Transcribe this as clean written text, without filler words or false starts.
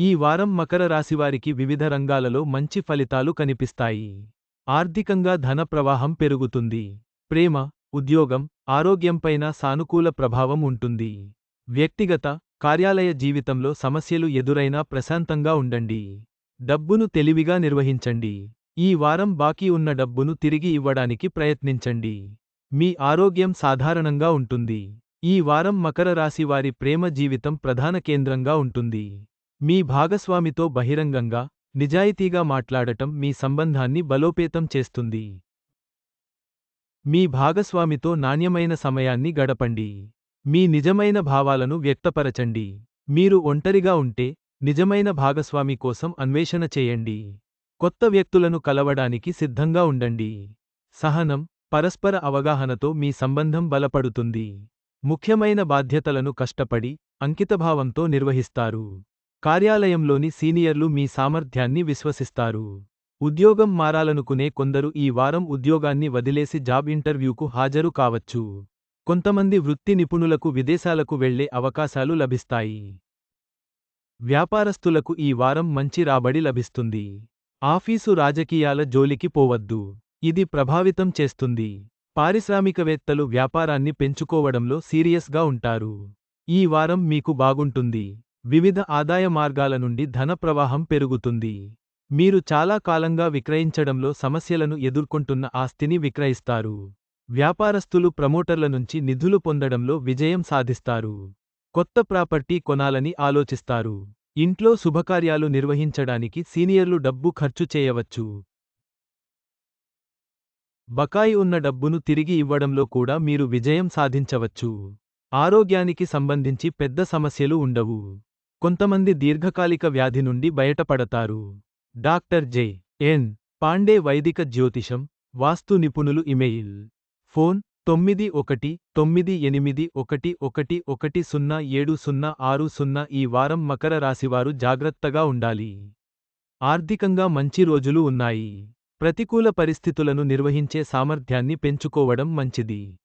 ఈ వారం మకర రాశివారికి వివిధ రంగాలలో మంచి ఫలితాలు కనిపిస్తాయి. ఆర్థికంగా ధన ప్రవాహం పెరుగుతుంది. ప్రేమ, ఉద్యోగం, ఆరోగ్యంపైన సానుకూల ప్రభావం ఉంటుంది. వ్యక్తిగత, కార్యాలయ జీవితంలో సమస్యలు ఎదురైనా ప్రశాంతంగా ఉండండి. డబ్బును తెలివిగా నిర్వహించండి. ఈ వారం బాకీ ఉన్న డబ్బును తిరిగి ఇవ్వడానికి ప్రయత్నించండి. మీ ఆరోగ్యం సాధారణంగా ఉంటుంది. ఈ వారం మకర రాశి వారి ప్రేమ జీవితం ప్రధాన కేంద్రంగా ఉంటుంది. మీ భాగస్వామితో బహిరంగంగా, నిజాయితీగా మాట్లాడటం మీ సంబంధాన్ని బలోపేతం చేస్తుంది. మీ భాగస్వామితో నాణ్యమైన సమయాన్ని గడపండి. మీ నిజమైన భావాలను వ్యక్తపరచండి. మీరు ఒంటరిగా ఉంటే, నిజమైన భాగస్వామి కోసం అన్వేషణ చేయండి. కొత్త వ్యక్తులను కలవడానికి సిద్ధంగా ఉండండి. సహనం, పరస్పర అవగాహనతో మీ సంబంధం బలపడుతుంది. ముఖ్యమైన బాధ్యతలను కష్టపడి, అంకితభావంతో నిర్వహిస్తారు. కార్యాలయంలోని సీనియర్లు మీ సామర్థ్యాన్ని విశ్వసిస్తారు. ఉద్యోగం మారాలనుకునే కొందరు ఈ వారం ఉద్యోగాన్ని వదిలేసి జాబ్ ఇంటర్వ్యూకు హాజరు కావచ్చు. కొంతమంది వృత్తి నిపుణులకు విదేశాలకు వెళ్లే అవకాశాలు లభిస్తాయి. వ్యాపారస్తులకు ఈ వారం మంచి రాబడి లభిస్తుంది. ఆఫీసు రాజకీయాల జోలికి పోవద్దు. ఇది ప్రభావితం చేస్తుంది. పారిశ్రామికవేత్తలు వ్యాపారాన్ని పెంచుకోవడంలో సీరియస్గా ఉంటారు. ఈ వారం మీకు బాగుంటుంది. వివిధ ఆదాయ మార్గాల నుండి ధన ప్రవాహం పెరుగుతుంది. మీరు చాలా కాలంగా విక్రయించడంలో సమస్యలను ఎదుర్కొంటున్న ఆస్తిని విక్రయిస్తారు. వ్యాపారస్తులు ప్రమోటర్ల నుంచి నిధులు పొందడంలో విజయం సాధిస్తారు. కొత్త ప్రాపర్టీ కొనాలని ఆలోచిస్తారు. ఇంట్లో శుభకార్యాలు నిర్వహించడానికి సీనియర్లు డబ్బు ఖర్చు చేయవచ్చు. బకాయి ఉన్న డబ్బును తిరిగి ఇవ్వడంలో కూడా మీరు విజయం సాధించవచ్చు. ఆరోగ్యానికి సంబంధించి పెద్ద సమస్యలు ఉండవు. కొంతమంది దీర్ఘకాలిక వ్యాధి నుండి బయటపడతారు. డాక్టర్ జె.ఎన్. పాండే వైదిక జ్యోతిషం, వాస్తు నిపుణులు ఇమెయిల్. ఫోన్ 9181111070 ఈ వారం మకర రాశివారు జాగ్రత్తగా ఉండాలి. ఆర్థికంగా మంచి రోజులు ఉన్నాయి. ప్రతికూల పరిస్థితులను నిర్వహించే సామర్థ్యాన్ని పెంచుకోవడం మంచిది.